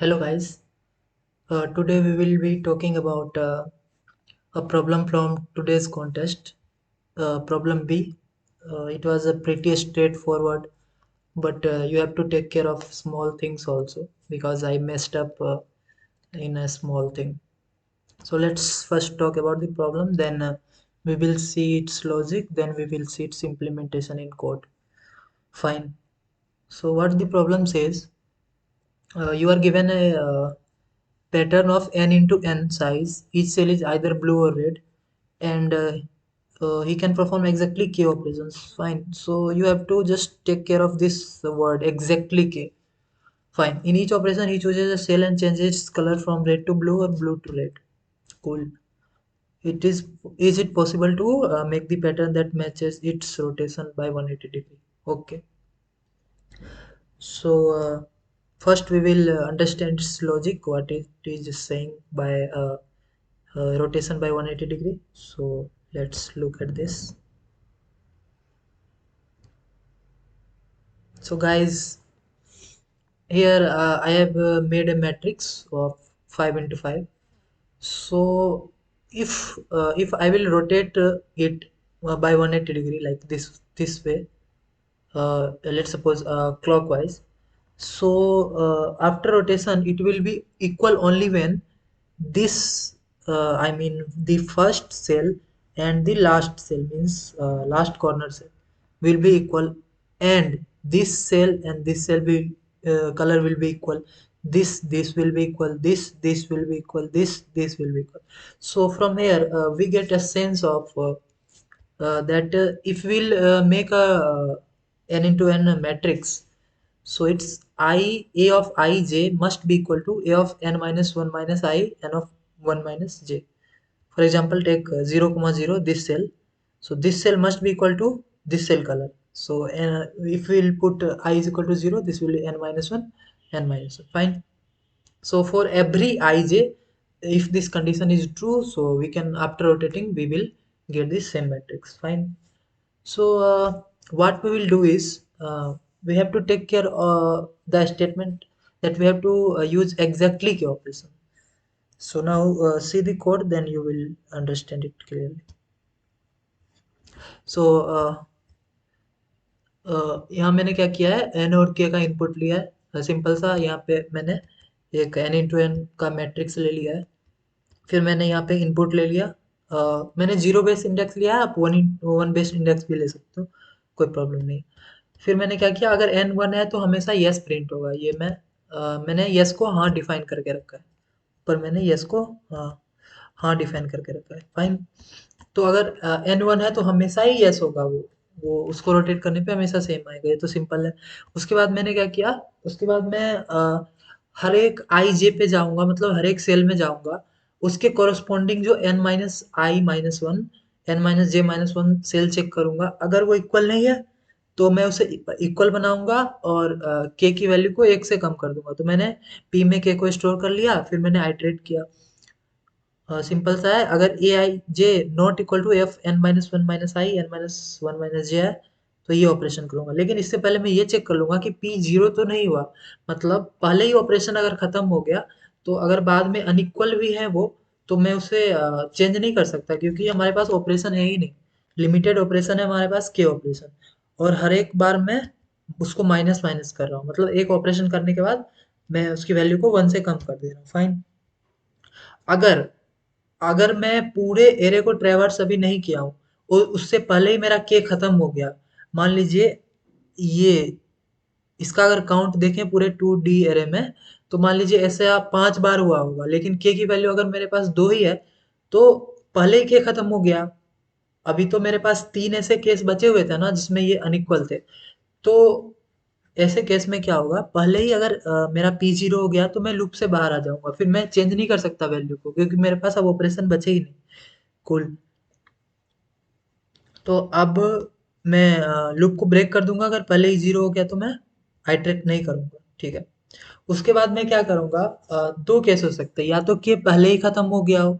Hello guys, today we will be talking about a problem from today's contest. Problem B. It was a pretty straightforward, but you have to take care of small things also because I messed up in a small thing. So let's first talk about the problem, then we will see its logic, then we will see its implementation in code. Fine. So what the problem says, you are given a pattern of n into n size. Each cell is either blue or red, and he can perform exactly k operations. Fine. So you have to just take care of this word exactly k. Fine. In each operation, he chooses a cell and changes its color from red to blue or blue to red. Cool. It is it possible to make the pattern that matches its rotation by 180 degree? Okay. So first we will understand its logic, what it is saying by rotation by 180 degree. So let's look at this. So guys, here I have made a matrix of 5 into 5. So if I will rotate it by 180 degree like this way, let's suppose clockwise. So after rotation it will be equal only when this I mean the first cell and the last cell, means last corner cell, will be equal, and this cell and this cell will color will be equal, this will be equal, this will be equal, this will be equal. So from here we get a sense of that if we'll make a n into n matrix, so it's I a of I j must be equal to a of n minus 1 minus I n of 1 minus j. For example, take 0 comma 0, this cell. So this cell must be equal to this cell color. So if we'll put I is equal to 0, this will be n minus 1, n minus 1. Fine. So for every ij, if this condition is true, so we can, after rotating, we will get this same matrix. Fine. So what we will do is we have to take care the statement that we have to use exactly k operation. So now see the code, then you will understand it clearly. So यहाँ मैंने क्या किया है, N और के का input लिया है सिंपल सा। यहाँ पे मैंने एक एन इंटू एन का मैट्रिक्स ले लिया है। फिर मैंने यहाँ पे इनपुट ले लिया। मैंने जीरो बेस इंडेक्स लिया है, आप वन बेस्ड इंडेक्स भी ले सकते हो, कोई प्रॉब्लम नहीं। फिर मैंने क्या किया, अगर एन वन है तो हमेशा यस प्रिंट होगा। ये मैंने यस को हाँ डिफाइन करके रखा है, पर मैंने यस को हाँ डिफाइन करके रखा है। फाइन। तो अगर एन वन है तो हमेशा ही यस होगा, वो उसको रोटेट करने पे हमेशा सेम आएगा। ये तो सिंपल है। उसके बाद मैंने क्या किया, उसके बाद मैं हर एक आई जे पे जाऊंगा, मतलब हर एक सेल में जाऊंगा, उसके कोरस्पॉन्डिंग जो एन माइनस आई माइनस वन, एन माइनस जे माइनस वन सेल चेक करूंगा। अगर वो इक्वल नहीं है तो मैं उसे इक्वल बनाऊंगा और के की वैल्यू को एक से कम कर दूंगा। तो मैंने पी में के को स्टोर कर लिया, फिर मैंने आइटरेट किया। सिंपल सा है। अगर A I J not equal to F N minus one minus I N minus one minus J है, तो ये ऑपरेशन करूंगा। लेकिन इससे पहले मैं ये चेक कर लूंगा कि पी जीरो तो नहीं हुआ, मतलब पहले ही ऑपरेशन अगर खत्म हो गया, तो अगर बाद में अनइक्वल भी है वो, तो मैं उसे चेंज नहीं कर सकता, क्योंकि हमारे पास ऑपरेशन है ही नहीं। लिमिटेड ऑपरेशन है हमारे पास, के ऑपरेशन। और हर एक बार मैं उसको माइनस माइनस कर रहा हूँ, मतलब एक ऑपरेशन करने के बाद मैं उसकी वैल्यू को वन से कम कर दे रहा हूँ। फाइन। अगर अगर मैं पूरे एरे को ट्रैवर्स अभी नहीं किया हूँ और उससे पहले ही मेरा के खत्म हो गया, मान लीजिए ये, इसका अगर काउंट देखें पूरे 2D एरे में, तो मान लीजिए ऐसे आप 5 बार हुआ होगा, लेकिन के की वैल्यू अगर मेरे पास 2 ही है, तो पहले ही के खत्म हो गया। अभी तो मेरे पास 3 ऐसे केस बचे हुए थे ना जिसमें ये अनइक्वल थे। तो ऐसे केस में क्या होगा, पहले ही अगर मेरा पी जीरो हो गया तो मैं लूप से बाहर आ जाऊंगा, फिर मैं चेंज नहीं कर सकता वैल्यू को, क्योंकि मेरे पास अब ऑपरेशन बचे ही नहीं। कुल। तो अब मैं लूप को ब्रेक कर दूंगा, अगर पहले ही जीरो हो गया तो मैं आइटरेट नहीं करूंगा। ठीक है। उसके बाद मैं क्या करूंगा, दो केस हो सकते हैं, या तो के पहले ही खत्म हो गया हो,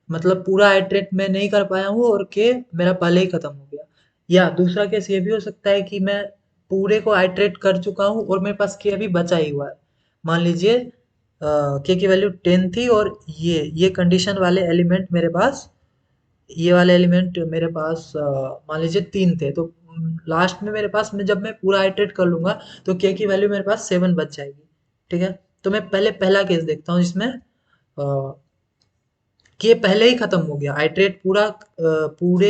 मतलब पूरा आइटरेट मैं नहीं कर पाया हूँ और के मेरा पहले ही खत्म हो गया, या दूसरा केस ये भी हो सकता है कि मैं पूरे को आइटरेट कर चुका हूँ और मेरे पास के अभी बचा ही हुआ है। मान लीजिए के की वैल्यू 10 थी और ये कंडीशन वाले एलिमेंट मेरे पास, ये वाले एलिमेंट मेरे पास मान लीजिए 3 थे, तो लास्ट में मेरे पास, मैं जब मैं पूरा आइटरेट कर लूँगा तो के की वैल्यू मेरे पास 7 बच जाएगी, ठीक है? तो मैं पहले पहला केस देखता हूँ जिसमें के पहले ही खत्म हो गया, आइटरेट पूरा पूरे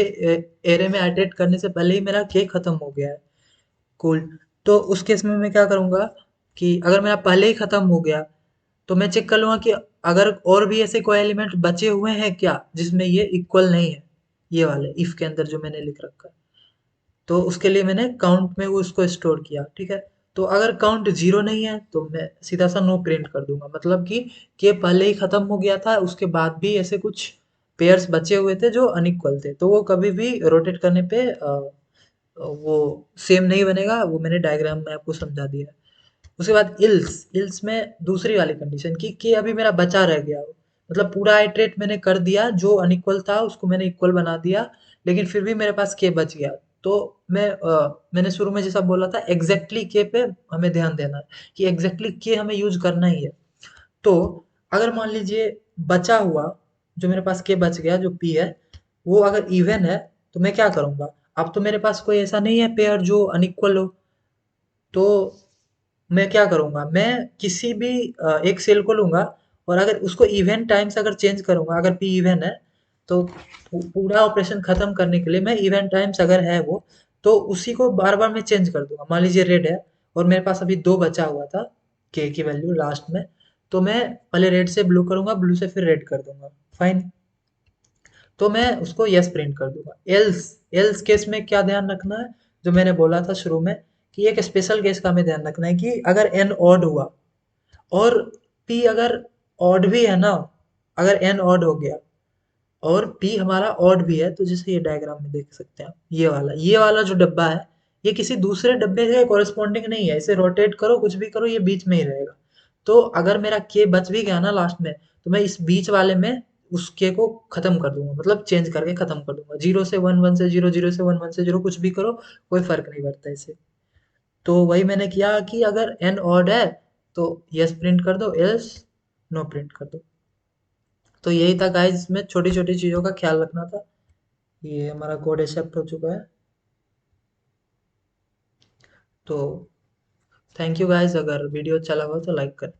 एरे में आइटरेट करने से पहले ही मेरा के खत्म हो गया है। कूल। तो उस केस में मैं क्या करूँगा कि अगर मेरा पहले ही खत्म हो गया तो मैं चेक कर लूँगा कि अगर और भी ऐसे कोई एलिमेंट बचे हुए हैं क्या जिसमें ये इक्वल नहीं है, ये वाले इफ के अंदर जो मैंने लिख रखा है। तो उसके लिए मैंने काउंट में वो उसको स्टोर किया, ठीक है? तो अगर काउंट जीरो नहीं है तो मैं सीधा सा नो प्रिंट कर दूंगा, मतलब कि पहले ही खत्म हो गया था, उसके बाद भी ऐसे कुछ पेयर्स बचे हुए थे जो अनइक्वल थे, तो वो कभी भी रोटेट करने पे वो सेम नहीं बनेगा। वो मैंने डायग्राम में आपको समझा दिया है। उसके बाद इल्स इल्स में दूसरी वाली कंडीशन कि अभी मेरा बचा रह गया हो, मतलब पूरा आइटरेट मैंने कर दिया, जो अनइक्वल था उसको मैंने इक्वल बना दिया, लेकिन फिर भी मेरे पास के बच गया। तो मैंने शुरू में जैसा बोला था एग्जैक्टली के पे हमें ध्यान देना है कि एग्जैक्टली के हमें यूज करना ही है। तो अगर मान लीजिए बचा हुआ जो मेरे पास के बच गया जो पी है, वो अगर इवन है तो मैं क्या करूंगा? अब तो मेरे पास कोई ऐसा नहीं है पेयर जो अनइक्वल हो, तो मैं क्या करूँगा, मैं किसी भी एक सेल को लूँगा और अगर उसको इवन टाइम्स अगर चेंज करूँगा, अगर पी इवन है तो पूरा ऑपरेशन खत्म करने के लिए मैं इवन टाइम्स अगर है वो, तो उसी को बार बार मैं चेंज कर दूंगा। मान लीजिए रेड है और मेरे पास अभी दो बचा हुआ था के की वैल्यू लास्ट में, तो मैं पहले रेड से ब्लू करूंगा, ब्लू से फिर रेड कर दूंगा, फाइन। तो मैं उसको यस प्रिंट कर दूंगा। एल्स एल्स केस में क्या ध्यान रखना है, जो मैंने बोला था शुरू में कि एक स्पेशल केस का हमें ध्यान रखना है कि अगर एन ऑड हुआ और पी अगर ऑड भी है ना, अगर एन ऑड हो गया और पी हमारा ऑड भी है, तो जैसे ये डायग्राम में देख सकते हैं, ये वाला जो डब्बा है ये किसी दूसरे डब्बे से कॉरेस्पॉन्डिंग नहीं है, इसे रोटेट करो कुछ भी करो ये बीच में ही रहेगा। तो अगर मेरा के बच भी गया ना लास्ट में, तो मैं इस बीच वाले में उस के को खत्म कर दूंगा, मतलब चेंज करके खत्म कर दूंगा। जीरो से वन, वन से जीरो, जीरो से वन, वन से जीरो, कुछ भी करो कोई फर्क नहीं पड़ता इससे। तो वही मैंने किया कि अगर एन ऑड है तो यस प्रिंट कर दो, एल्स नो प्रिंट कर दो। तो यही था गाइस, इसमें छोटी छोटी चीज़ों का ख्याल रखना था। ये हमारा कोड एक्सेप्ट हो चुका है। तो थैंक यू गाइस, अगर वीडियो अच्छा लगा हो तो लाइक करें।